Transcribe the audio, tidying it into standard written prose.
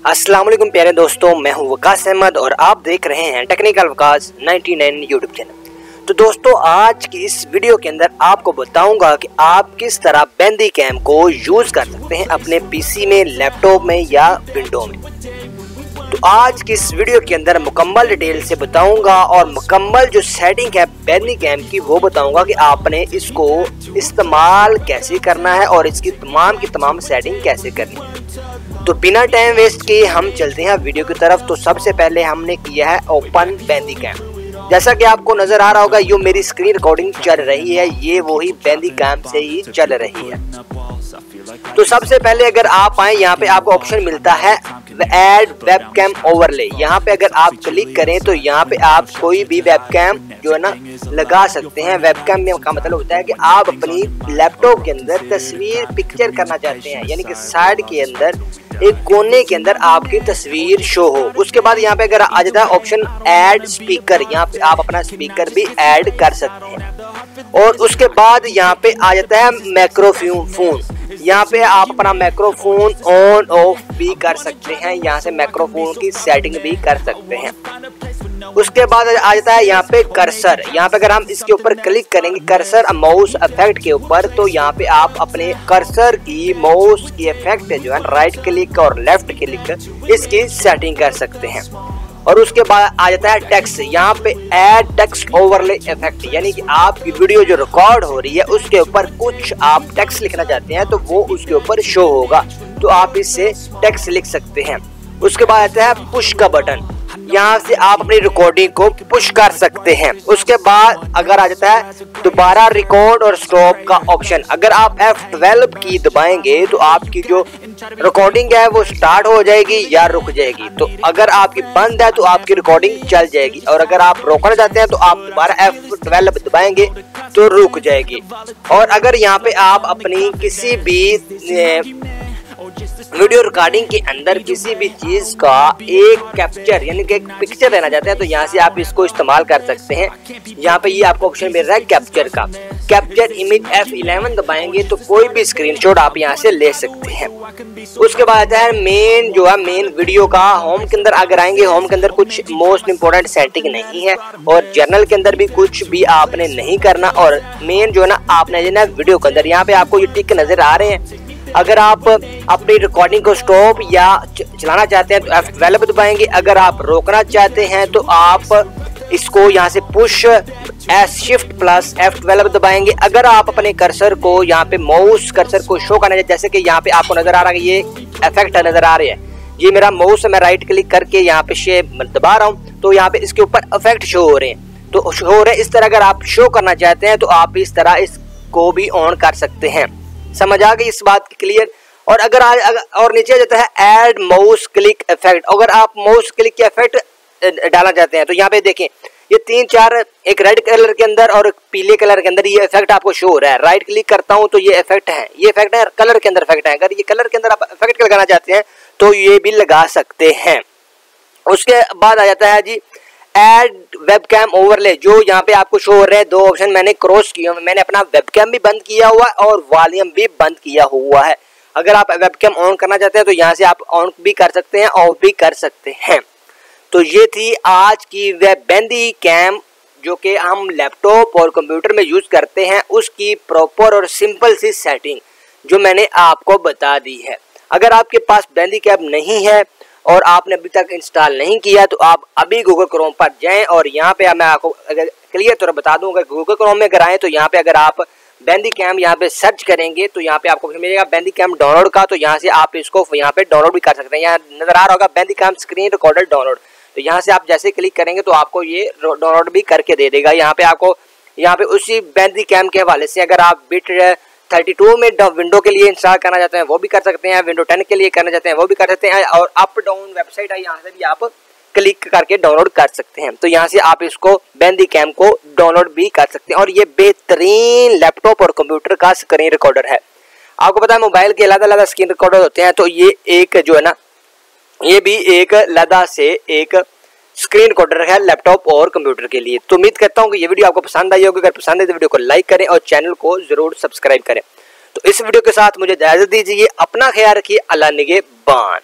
अस्सलाम वालेकुम प्यारे दोस्तों, मैं हूं वकास अहमद और आप देख रहे हैं टेक्निकल वकास 99 यूट्यूब चैनल। तो दोस्तों, आज की इस वीडियो के अंदर आपको बताऊंगा कि आप किस तरह बैंदी कैम को यूज़ कर सकते हैं अपने पीसी में, लैपटॉप में या विंडो में। तो आज की इस वीडियो के अंदर मुकम्मल डिटेल से बताऊंगा और मुकम्मल जो सेटिंग है बैंदी कैम की वो बताऊंगा कि आपने इसको इस्तेमाल कैसे करना है और इसकी तमाम की तमाम सेटिंग कैसे करनी है। तो बिना टाइम वेस्ट किए हम चलते हैं वीडियो की तरफ। तो सबसे पहले हमने किया है ओपन बैंदी कैम। जैसा कि आपको नजर आ रहा होगा, ये मेरी स्क्रीन रिकॉर्डिंग चल रही है, ये वही बैंदी कैम से ही चल रही है। तो सबसे पहले अगर आप आए, यहाँ पे आपको ऑप्शन मिलता है ऐड वेबकैम ओवरले। यहाँ पे अगर आप क्लिक करें तो यहाँ पे आप कोई भी वेबकैम जो है ना लगा सकते हैं। वेबकैम में का मतलब होता है कि आप अपनी लैपटॉप के अंदर तस्वीर पिक्चर करना चाहते हैं, यानी कि साइड के अंदर एक कोने के अंदर आपकी तस्वीर शो हो। उसके बाद यहाँ पे अगर आ जाता है ऑप्शन ऐड स्पीकर, यहाँ पे आप अपना स्पीकर भी ऐड कर सकते हैं। और उसके बाद यहाँ पे आ जाता है माइक्रोफोन, यहाँ पे आप अपना माइक्रोफोन ऑन ऑफ भी कर सकते हैं, यहाँ से माइक्रोफोन की सेटिंग भी कर सकते हैं। उसके बाद आ जाता है यहाँ पे कर्सर। यहाँ पे अगर हम इसके ऊपर क्लिक करेंगे कर्सर माउस इफेक्ट के ऊपर, तो यहाँ पे आप अपने कर्सर की माउस की इफेक्ट जो है राइट क्लिक और लेफ्ट क्लिक इसकी सेटिंग कर सकते हैं। और उसके बाद आ जाता है टेक्स्ट, यहाँ पे ऐड टेक्स्ट ओवरले इफेक्ट, यानी कि आपकी वीडियो जो रिकॉर्ड हो रही है उसके ऊपर कुछ आप टेक्स्ट लिखना चाहते हैं तो वो उसके ऊपर शो होगा, तो आप इससे टेक्स्ट लिख सकते हैं। उसके बाद आता है पुश का बटन, यहाँ से आप अपनी रिकॉर्डिंग को पुश कर सकते हैं। उसके बाद अगर आ जाता है दोबारा रिकॉर्ड और स्टॉप का ऑप्शन, अगर आप F12 की दबाएंगे तो आपकी जो रिकॉर्डिंग है वो स्टार्ट हो जाएगी या रुक जाएगी। तो अगर आपकी बंद है तो आपकी रिकॉर्डिंग चल जाएगी, और अगर आप रोकना चाहते हैं तो आप दोबारा F12 दबाएंगे तो रुक जाएगी। और अगर यहाँ पे आप अपनी किसी भी वीडियो रिकॉर्डिंग के अंदर किसी भी चीज का एक कैप्चर यानी कि एक पिक्चर लेना चाहते हैं तो यहाँ से आप इसको इस्तेमाल कर सकते हैं। यहाँ पे ये आपको ऑप्शन मिल रहा है कैप्चर का, कैप्चर इमेज F11 दबाएंगे तो कोई भी स्क्रीनशॉट आप यहाँ से ले सकते हैं। उसके बाद आता है मेन जो है मेन वीडियो का। होम के अंदर अगर आएंगे, होम के अंदर कुछ मोस्ट इम्पोर्टेंट सेटिंग नहीं है और जर्नल के अंदर भी कुछ भी आपने नहीं करना। और मेन जो है ना आपने जो ना वीडियो के अंदर यहाँ पे आपको ये टिक नजर आ रहे हैं। अगर आप अपनी रिकॉर्डिंग को स्टॉप या चलाना चाहते हैं तो F12 दबाएंगे, अगर आप रोकना चाहते हैं तो आप इसको यहाँ से पुश शिफ्ट प्लस F12 दबाएंगे। अगर आप अपने कर्सर को यहाँ पे माउस कर्सर को शो करना चाहिए, जैसे कि यहाँ पे आपको नजर आ रहा है ये इफेक्ट नजर आ रहे हैं, ये मेरा माउस है, मैं राइट क्लिक करके यहाँ पे शेप दबा रहा हूँ तो यहाँ पे इसके ऊपर इफेक्ट शो हो रहे हैं, तो शो हो रहे हैं। इस तरह अगर आप शो करना चाहते हैं तो आप इस तरह इसको भी ऑन कर सकते हैं। समझ आ गई इस बात की क्लियर। और अगर और नीचे आ जाता है ऐड माउस क्लिक इफेक्ट, अगर आप माउस क्लिक के इफेक्ट डालना चाहते हैं तो यहाँ पे देखें ये 3-4 एक रेड कलर के अंदर और पीले कलर के अंदर ये इफेक्ट आपको शो हो रहा है। राइट क्लिक करता हूँ तो ये इफेक्ट है, ये इफेक्ट है कलर के अंदर इफेक्ट है। अगर ये कलर के अंदर आप इफेक्ट लगाना चाहते हैं तो ये भी लगा सकते हैं। उसके बाद आ जाता है जी ऐड वेबकैम ओवरले, जो यहाँ पे आपको शो हो रहे हैं। दो ऑप्शन मैंने क्रॉस किया, मैंने अपना वेबकैम भी बंद किया हुआ है और वॉल्यूम भी बंद किया हुआ है। अगर आप वेबकैम ऑन करना चाहते हैं तो यहाँ से आप ऑन भी कर सकते हैं, ऑफ भी कर सकते हैं। तो ये थी आज की वेब बैंदी कैम जो कि हम लैपटॉप और कंप्यूटर में यूज करते हैं, उसकी प्रॉपर और सिंपल सी सेटिंग जो मैंने आपको बता दी है। अगर आपके पास बैंदी कैम नहीं है और आपने अभी तक इंस्टॉल नहीं किया तो आप अभी गूगल क्रोम पर जाएं और यहाँ पे मैं आपको क्लियर तौर बता दूंगा। गूगल क्रोम में अगर आए तो यहाँ पे अगर आप बैंदी कैम यहाँ पे सर्च करेंगे तो यहाँ पे आपको मिलेगा बैंदी कैम डाउनलोड का, तो यहाँ से आप इसको यहाँ पे डाउनलोड भी कर सकते हैं। यहाँ नजर आ रहा होगा बैंदी कैम स्क्रीन रिकॉर्डर डाउनलोड, तो यहाँ से आप जैसे क्लिक करेंगे तो आपको ये डाउनलोड भी करके दे देगा। यहाँ पे आपको यहाँ पे उसी बैंदी कैम के हवाले से अगर आप बिट 32 में विंडो के लिए इंस्टॉल करना चाहते हैं वो भी कर सकते हैं, विंडो 10 के लिए करना चाहते हैं वो भी कर सकते हैं। और अप डाउन वेबसाइट है, यहाँ से भी आप क्लिक करके डाउनलोड कर सकते हैं। तो यहाँ से आप इसको बैंदी कैम को डाउनलोड भी कर सकते हैं। और ये बेहतरीन लैपटॉप और कंप्यूटर का स्क्रीन रिकॉर्डर है। आपको पता है मोबाइल के अलग-अलग स्क्रीन रिकॉर्डर होते हैं, तो ये एक जो है ना ये भी एक अलग से एक स्क्रीन रिकॉर्डर है लैपटॉप और कंप्यूटर के लिए। तो उम्मीद करता हूँ कि ये वीडियो आपको पसंद आई होगी। अगर पसंद है तो वीडियो को लाइक करें और चैनल को जरूर सब्सक्राइब करें। तो इस वीडियो के साथ मुझे इजाजत दीजिए, अपना ख्याल रखिए, अल्लाह निगहबान।